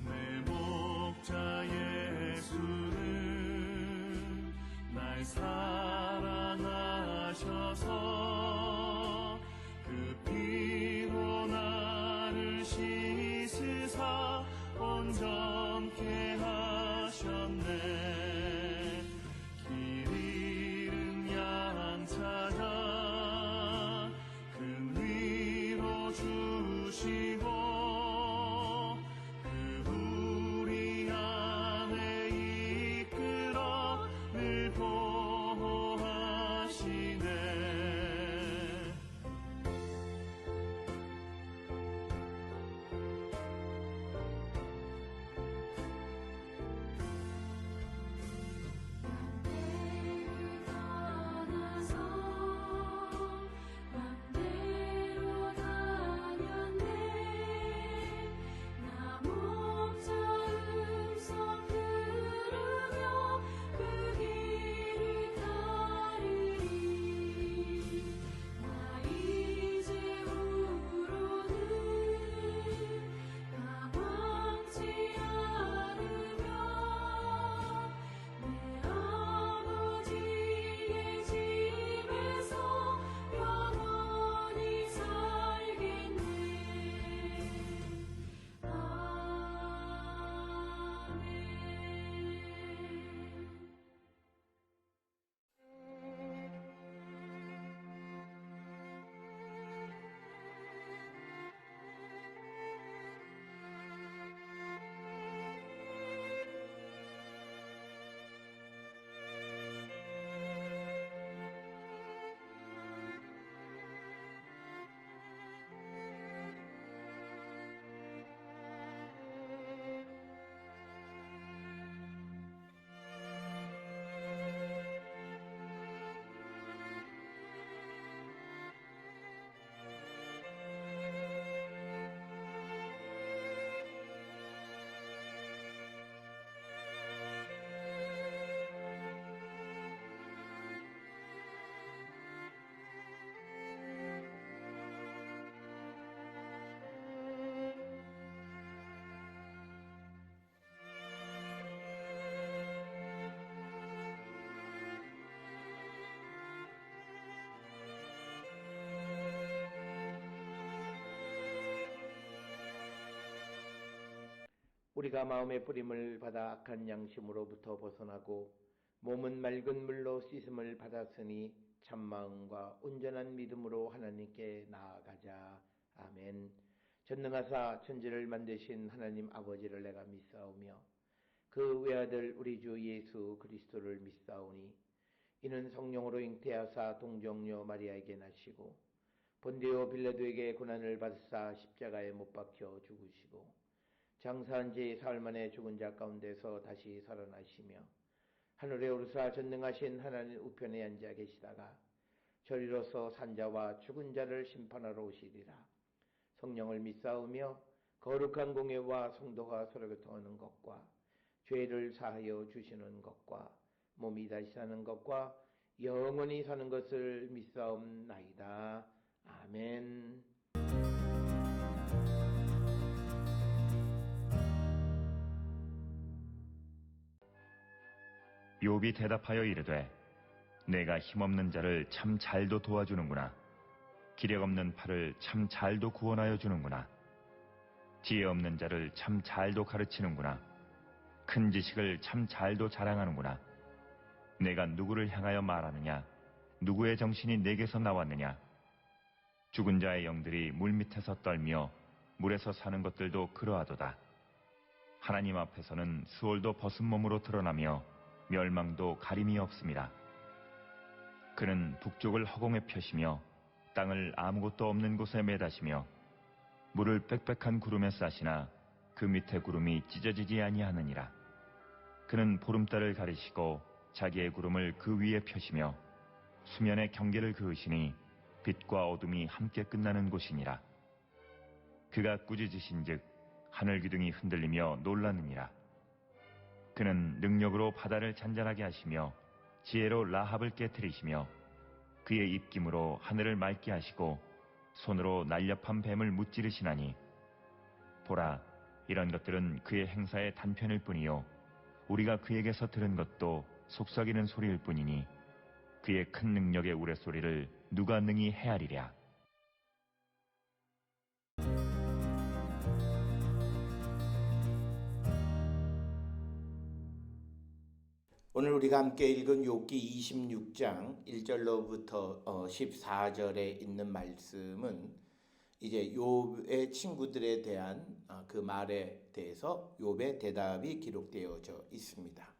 내 목자 예수는 날 사랑하셔서 그 피로 나를 씻으사 온전케 하셨네. 길 잃은 양 찾아 큰 위로 주시고 그 우리 안에 이끌어 늘 보호하시네. 우리가 마음의 뿌림을 받아 악한 양심으로부터 벗어나고 몸은 맑은 물로 씻음을 받았으니 참마음과 온전한 믿음으로 하나님께 나아가자. 아멘. 전능하사 천지를 만드신 하나님 아버지를 내가 믿사오며 그 외아들 우리 주 예수 그리스도를 믿사오니 이는 성령으로 잉태하사 동정녀 마리아에게 나시고 본디오 빌라도에게 고난을 받으사 십자가에 못 박혀 죽으시고 장사한 지 사흘 만에 죽은 자 가운데서 다시 살아나시며 하늘에 오르사 전능하신 하나님 우편에 앉아 계시다가 저리로서 산자와 죽은 자를 심판하러 오시리라. 성령을 믿사오며 거룩한 공예와 성도가 서로 교통하는 것과 죄를 사하여 주시는 것과 몸이 다시 사는 것과 영원히 사는 것을 믿사옵나이다. 아멘. 욥이 대답하여 이르되 내가 힘없는 자를 참 잘도 도와주는구나. 기력 없는 팔을 참 잘도 구원하여 주는구나. 지혜 없는 자를 참 잘도 가르치는구나. 큰 지식을 참 잘도 자랑하는구나. 내가 누구를 향하여 말하느냐? 누구의 정신이 내게서 나왔느냐? 죽은 자의 영들이 물밑에서 떨며 물에서 사는 것들도 그러하도다. 하나님 앞에서는 수월도 벗은 몸으로 드러나며 멸망도 가림이 없습니다. 그는 북쪽을 허공에 펴시며 땅을 아무것도 없는 곳에 매다시며 물을 빽빽한 구름에 싸시나 그 밑에 구름이 찢어지지 아니하느니라. 그는 보름달을 가리시고 자기의 구름을 그 위에 펴시며 수면의 경계를 그으시니 빛과 어둠이 함께 끝나는 곳이니라. 그가 꾸짖으신즉 하늘 기둥이 흔들리며 놀라느니라. 그는 능력으로 바다를 잔잔하게 하시며 지혜로 라합을 깨트리시며 그의 입김으로 하늘을 맑게 하시고 손으로 날렵한 뱀을 무찌르시나니 보라, 이런 것들은 그의 행사의 단편일 뿐이요 우리가 그에게서 들은 것도 속삭이는 소리일 뿐이니 그의 큰 능력의 우레소리를 누가 능히 헤아리랴. 오늘 우리가 함께 읽은 욥기 26장 1절로부터 14절에 있는 말씀은 이제 욥의 친구들에 대한 그 말에 대해서 욥의 대답이 기록되어져 있습니다.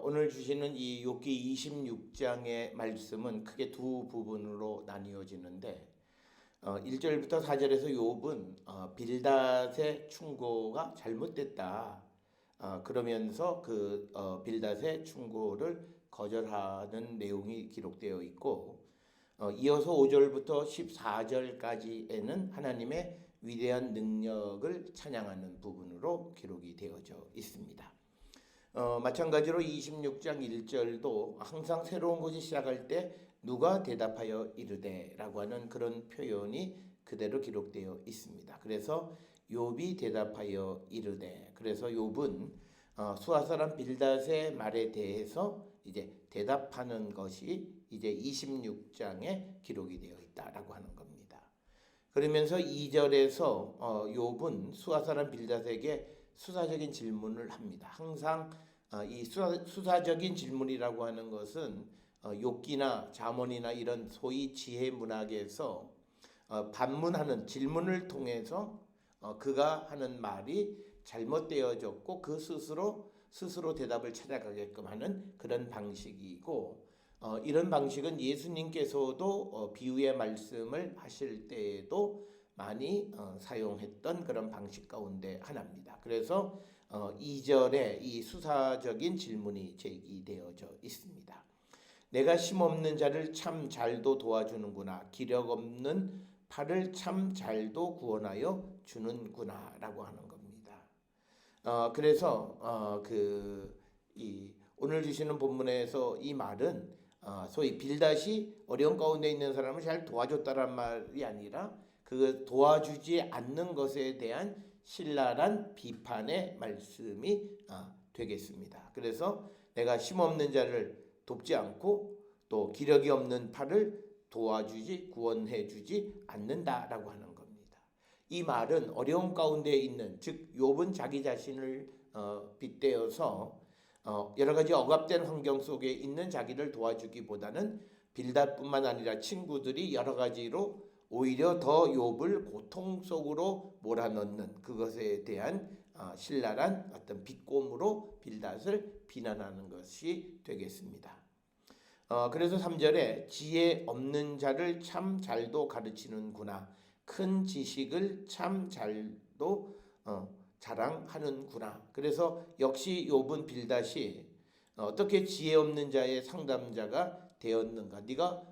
오늘 주시는 이 욥기 26장의 말씀은 크게 두 부분으로 나뉘어지는데 1절부터 4절에서 욥은 빌닷의 충고가 잘못됐다. 그러면서 그 빌닷의 충고를 거절하는 내용이 기록되어 있고 이어서 5절부터 14절까지에는 하나님의 위대한 능력을 찬양하는 부분으로 기록이 되어져 있습니다. 마찬가지로 26장 1절도 항상 새로운 것이 시작할 때 누가 대답하여 이르되 라고 하는 그런 표현이 그대로 기록되어 있습니다. 그래서 욥이 대답하여 이르되, 그래서 욥은 수아 사람 빌닷의 말에 대해서 이제 대답하는 것이 이제 26장에 기록이 되어 있다라고 하는 겁니다. 그러면서 2절에서 욥은 수아 사람 빌닷에게 수사적인 질문을 합니다. 항상 이 수사적인 질문이라고 하는 것은 욥기나 잠언이나 이런 소위 지혜 문학에서 반문하는 질문을 통해서 그가 하는 말이 잘못되어졌고 그 스스로 대답을 찾아가게끔 하는 그런 방식이고 이런 방식은 예수님께서도 비유의 말씀을 하실 때에도 많이 사용했던 그런 방식 가운데 하나입니다. 그래서 2절에 이 수사적인 질문이 제기되어져 있습니다. 내가 힘없는 자를 참 잘도 도와주는구나. 기력 없는 팔을 참 잘도 구원하여 주는구나 라고 하는 겁니다. 그래서 오늘 주시는 본문에서 이 말은 소위 빌닷이 어려운 가운데 있는 사람을 잘 도와줬다란 말이 아니라 그 도와주지 않는 것에 대한 신랄한 비판의 말씀이 되겠습니다. 그래서 내가 힘없는 자를 돕지 않고 또 기력이 없는 팔을 도와주지 구원해주지 않는다라고 하는 겁니다. 이 말은 어려운 가운데 있는, 즉 욥은 자기 자신을 빗대어서 여러 가지 억압된 환경 속에 있는 자기를 도와주기보다는 빌닷뿐만 아니라 친구들이 여러 가지로 오히려 더 욥을 고통 속으로 몰아넣는 그것에 대한 신랄한 어떤 비꼬음으로 빌닷을 비난하는 것이 되겠습니다. 그래서 3절에 지혜 없는 자를 참 잘도 가르치는구나. 큰 지식을 참 잘도 자랑하는구나. 그래서 역시 욥은 빌닷이 어떻게 지혜 없는 자의 상담자가 되었는가. 네가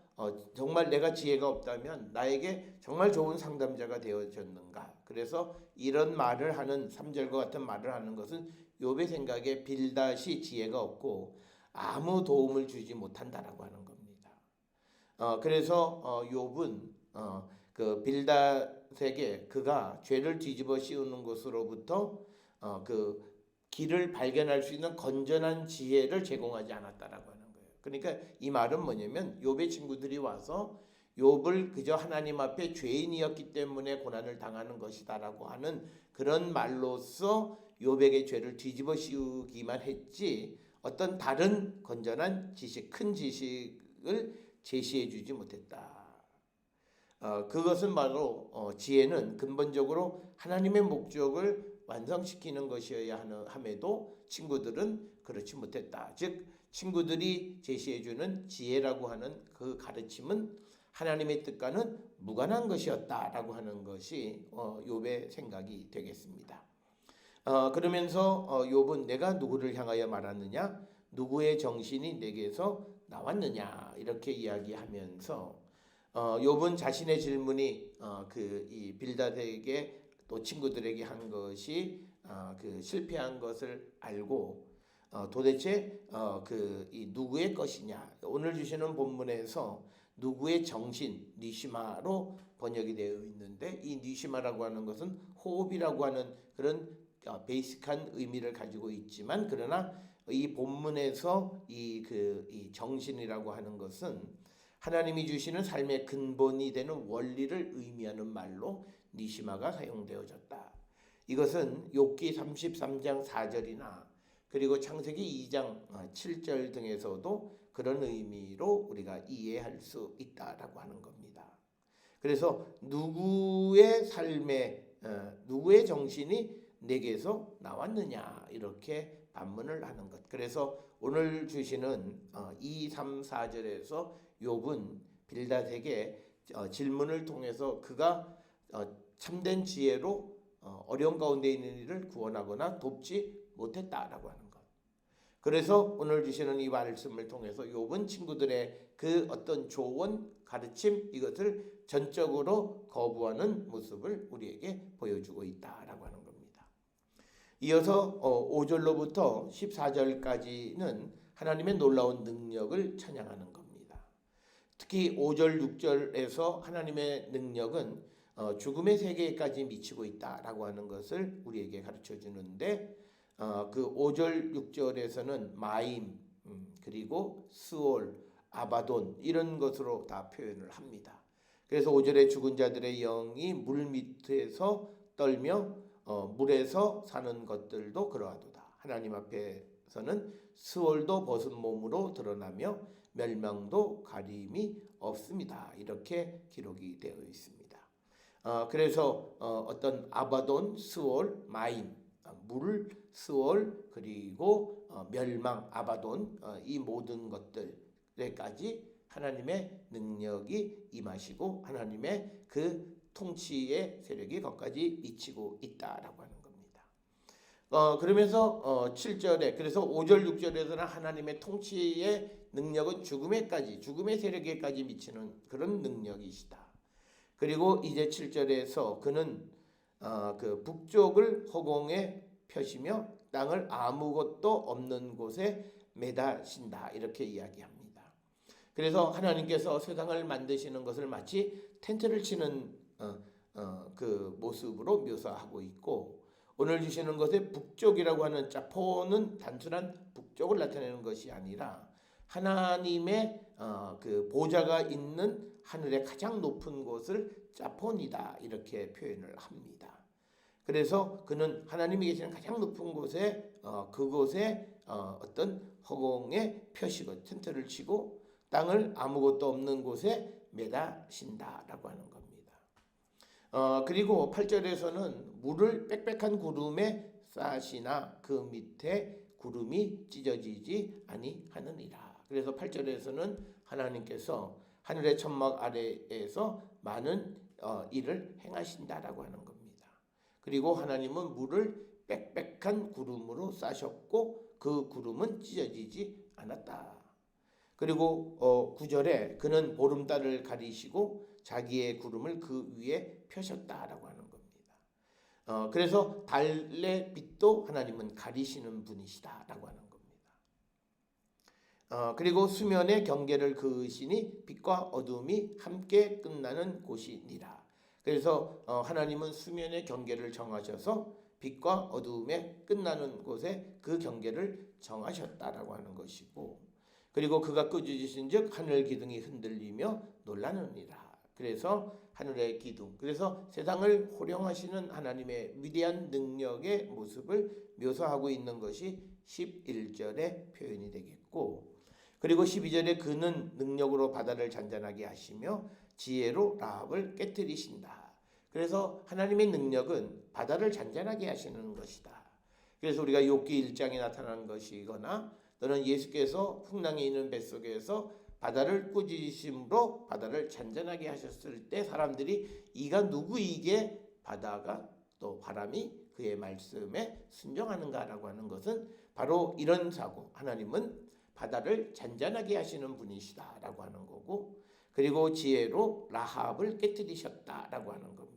정말 내가 지혜가 없다면 나에게 정말 좋은 상담자가 되어졌는가. 그래서 이런 말을 하는 3절과 같은 말을 하는 것은 욥의 생각에 빌닷이 지혜가 없고 아무 도움을 주지 못한다라고 하는 겁니다. 그래서 욥은 그 빌닷에게 그가 죄를 뒤집어 씌우는 것으로부터 그 길을 발견할 수 있는 건전한 지혜를 제공하지 않았다라고 하는 거예요. 그러니까 이 말은 뭐냐면 욥의 친구들이 와서 욥을 그저 하나님 앞에 죄인이었기 때문에 고난을 당하는 것이다라고 하는 그런 말로써 욥에게 죄를 뒤집어 씌우기만 했지 어떤 다른 건전한 지식, 큰 지식을 제시해 주지 못했다. 그것은 바로 지혜는 근본적으로 하나님의 목적을 완성시키는 것이어야 함에도 친구들은 그렇지 못했다. 즉 친구들이 제시해 주는 지혜라고 하는 그 가르침은 하나님의 뜻과는 무관한 것이었다라고 하는 것이 욥의 생각이 되겠습니다. 그러면서 욥은 내가 누구를 향하여 말하느냐, 누구의 정신이 내게서 나왔느냐 이렇게 이야기하면서 욥은 자신의 질문이 이 빌닷에게 또 친구들에게 한 것이 실패한 것을 알고 도대체 이 누구의 것이냐. 오늘 주시는 본문에서 누구의 정신, 니시마로 번역이 되어 있는데, 이 니시마라고 하는 것은 호흡이라고 하는 그런 베이직한 의미를 가지고 있지만, 그러나 이 본문에서 이 정신이라고 하는 것은 하나님이 주시는 삶의 근본이 되는 원리를 의미하는 말로 니시마가 사용되어졌다. 이것은 욥기 33장 4절이나 그리고 창세기 2장 7절 등에서도 그런 의미로 우리가 이해할 수 있다라고 하는 겁니다. 그래서 누구의 삶에 누구의 정신이 내게서 나왔느냐, 이렇게 반문을 하는 것. 그래서 오늘 주시는 2, 3, 4절에서 욥은 빌닷에게 질문을 통해서 그가 참된 지혜로 어려운 가운데 있는 이를 구원하거나 돕지 못했다라고 하는 것. 그래서 오늘 주시는 이 말씀을 통해서 욥은 친구들의 그 어떤 조언, 가르침, 이것을 전적으로 거부하는 모습을 우리에게 보여주고 있다라고 하는 겁니다. 이어서 5절로부터 14절까지는 하나님의 놀라운 능력을 찬양하는 겁니다. 특히 5절, 6절에서 하나님의 능력은 죽음의 세계까지 미치고 있다라고 하는 것을 우리에게 가르쳐 주는데, 그 5절, 6절에서는 마임, 그리고 스올, 아바돈, 이런 것으로 다 표현을 합니다. 그래서 5절에 죽은 자들의 영이 물 밑에서 떨며 물에서 사는 것들도 그러하도다. 하나님 앞에서는 스올도 벗은 몸으로 드러나며 멸망도 가림이 없습니다. 이렇게 기록이 되어 있습니다. 그래서 어떤 아바돈, 스올, 마임, 물, 스올, 그리고 멸망, 아바돈, 이 모든 것들에까지 하나님의 능력이 임하시고 하나님의 그 통치의 세력이 거기까지 미치고 있다라고 하는 겁니다. 그러면서 7절에, 그래서 5절, 6절에서는 하나님의 통치의 능력은 죽음의 세력에까지 미치는 그런 능력이시다. 그리고 이제 7절에서 그는 그 북쪽을 허공에 펴시며 땅을 아무것도 없는 곳에 매다신다, 이렇게 이야기합니다. 그래서 하나님께서 세상을 만드시는 것을 마치 텐트를 치는 그 모습으로 묘사하고 있고, 오늘 주시는 것의 북쪽이라고 하는 자포는 단순한 북쪽을 나타내는 것이 아니라 하나님의 그 보좌가 있는 하늘의 가장 높은 곳을 자폰이다, 이렇게 표현을 합니다. 그래서 그는 하나님이 계시는 가장 높은 곳에 그곳에 어떤 허공에 펴시고 텐트를 치고 땅을 아무것도 없는 곳에 매다신다라고 하는 겁니다. 그리고 8절에서는 물을 빽빽한 구름에 싸시나 그 밑에 구름이 찢어지지 아니하느니라. 그래서 8절에서는 하나님께서 하늘의 천막 아래에서 많은 일을 행하신다라고 하는 겁니다. 그리고 하나님은 물을 빽빽한 구름으로 싸셨고 그 구름은 찢어지지 않았다. 그리고 9절에 그는 보름달을 가리시고 자기의 구름을 그 위에 펴셨다라고 하는 겁니다. 그래서 달의 빛도 하나님은 가리시는 분이시다라고 하는 겁니다. 그리고 수면의 경계를 그으시니 빛과 어둠이 함께 끝나는 곳이니라. 그래서 하나님은 수면의 경계를 정하셔서 빛과 어둠에 끝나는 곳에 그 경계를 정하셨다라고 하는 것이고, 그리고 그가 꾸짖으신즉 하늘 기둥이 흔들리며 놀라느니라. 그래서 하늘의 기둥, 그래서 세상을 호령하시는 하나님의 위대한 능력의 모습을 묘사하고 있는 것이 11절의 표현이 되겠고, 그리고 12절에 그는 능력으로 바다를 잔잔하게 하시며 지혜로 라합을 깨뜨리신다. 그래서 하나님의 능력은 바다를 잔잔하게 하시는 것이다. 그래서 우리가 욥기 1장에 나타난 것이거나 또는 예수께서 풍랑에 있는 뱃속에서 바다를 꾸짖으심으로 바다를 잔잔하게 하셨을 때 사람들이 이가 누구이게 바다가 또 바람이 그의 말씀에 순종하는가라고 하는 것은 바로 이런 사고, 하나님은 바다를 잔잔하게 하시는 분이시다라고 하는 거고, 그리고 지혜로 라합을 깨뜨리셨다라고 하는 겁니다.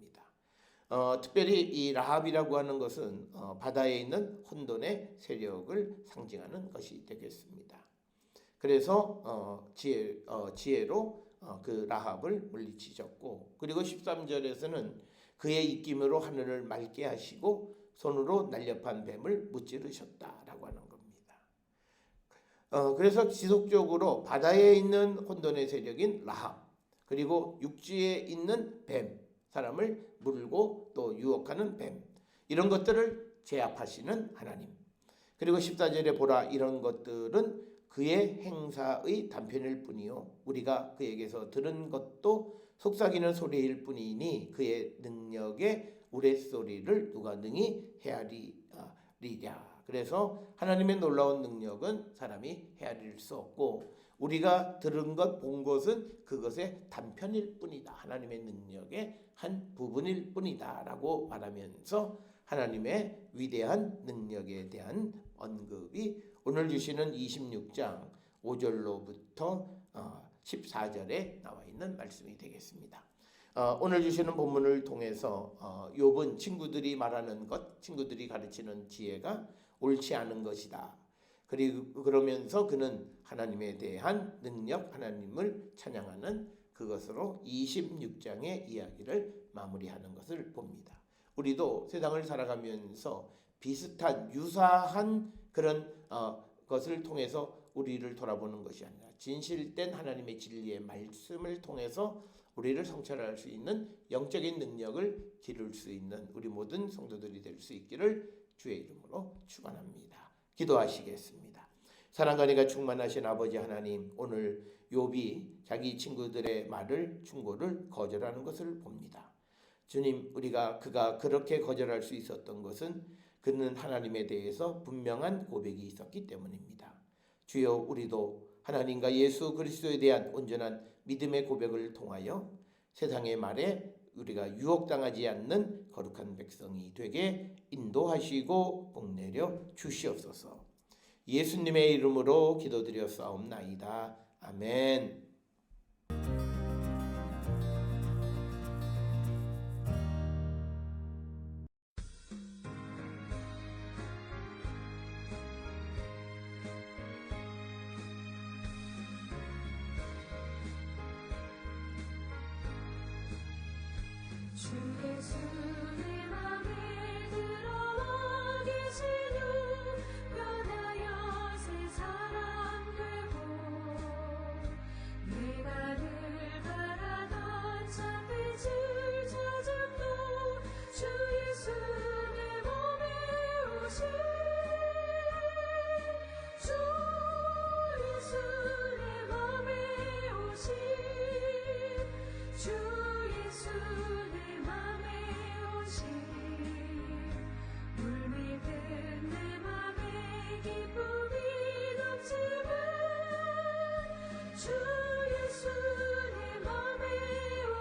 특별히 이 라합이라고 하는 것은 바다에 있는 혼돈의 세력을 상징하는 것이 되겠습니다. 그래서 지혜로 그 라합을 물리치셨고, 그리고 13절에서는 그의 입김으로 하늘을 맑게 하시고 손으로 날렵한 뱀을 무찌르셨다라고 하는 겁니다. 그래서 지속적으로 바다에 있는 혼돈의 세력인 라합, 그리고 육지에 있는 뱀, 사람을 물고 또 유혹하는 뱀, 이런 것들을 제압하시는 하나님. 그리고 14절에 보라, 이런 것들은 그의 행사의 단편일 뿐이요 우리가 그에게서 들은 것도 속삭이는 소리일 뿐이니 그의 능력의 우레소리를 누가 능히 헤아리랴. 그래서 하나님의 놀라운 능력은 사람이 헤아릴 수 없고, 우리가 들은 것, 본 것은 그것의 단편일 뿐이다, 하나님의 능력의 한 부분일 뿐이다 라고 말하면서 하나님의 위대한 능력에 대한 언급이 오늘 주시는 26장 5절로부터 14절에 나와 있는 말씀이 되겠습니다. 오늘 주시는 본문을 통해서 욥은 친구들이 말하는 것, 친구들이 가르치는 지혜가 옳지 않은 것이다. 그리고 그러면서 그는 하나님에 대한 능력, 하나님을 찬양하는 그것으로 26장의 이야기를 마무리하는 것을 봅니다. 우리도 세상을 살아가면서 비슷한 유사한 그런 것을 통해서 우리를 돌아보는 것이 아니라 진실된 하나님의 진리의 말씀을 통해서 우리를 성찰할 수 있는 영적인 능력을 기를 수 있는 우리 모든 성도들이 될 수 있기를 주의 이름으로 축원합니다. 기도하시겠습니다. 사랑과 은혜가 충만하신 아버지 하나님, 오늘 욥이 자기 친구들의 말을, 충고를 거절하는 것을 봅니다. 주님, 그가 그렇게 거절할 수 있었던 것은 그는 하나님에 대해서 분명한 고백이 있었기 때문입니다. 주여, 우리도 하나님과 예수 그리스도에 대한 온전한 믿음의 고백을 통하여 세상의 말에 우리가 유혹당하지 않는 거룩한 백성이 되게 인도하시고 복내려 주시옵소서. 예수님의 이름으로 기도드렸사옵나이다. 아멘. 주 예수 내 맘에 들어와 계시는 변하여 새 사람 되고 내가 늘 바라던 참빛을 찾음도 주 예수 내 맘에 오신 주 예수 내 맘에 오신 주 예수 내 맘에 오신 물밀듯 내 맘에 기쁨이 넘치는 주 예수 내 맘에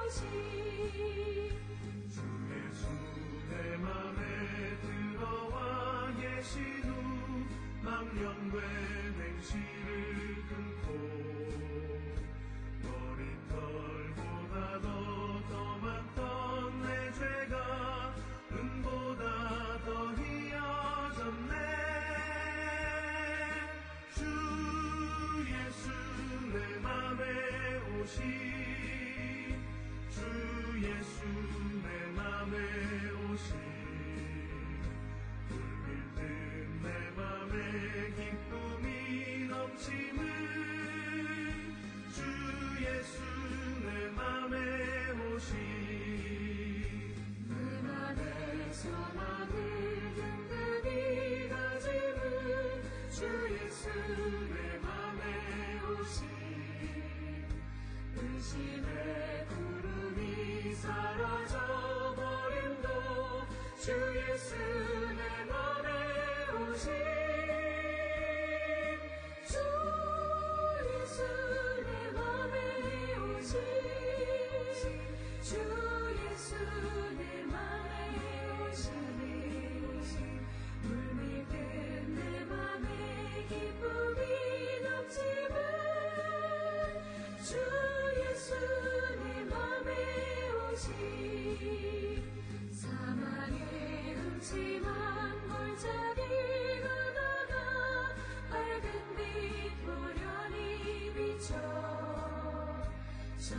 오신 주 예수 내 맘에 들어와 계신 후 망령된 행실을 끊고 머리털보다 더 많던 내 죄가 은보다 더 희어졌네. 주 예수 내 맘에 오신 주 예수 내 맘에 오신 물밀듯 내 맘에 기쁨이 넘치는 주 예수 내 맘에 오신 그날의 소망을 든든히 가지는 주 예수 내 맘에 오신 의심의 구름이 사라져 버림도 주 예수 내 맘에 오신 주 예수 내 맘에 오신 주 예수 내 맘에 오신 물밀듯 내 맘에 기쁨이 넘치는 주 예수 내 맘에 오신 사망의 음침한 골짜기 가다가 밝은 빛 보련히 비춰 저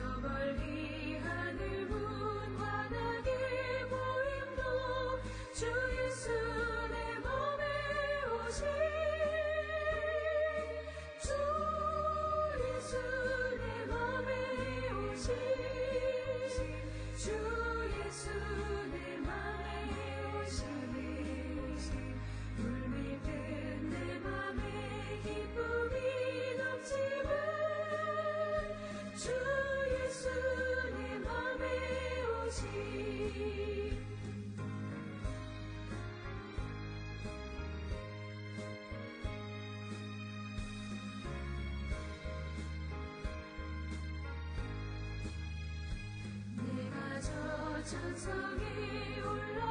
산성에 올라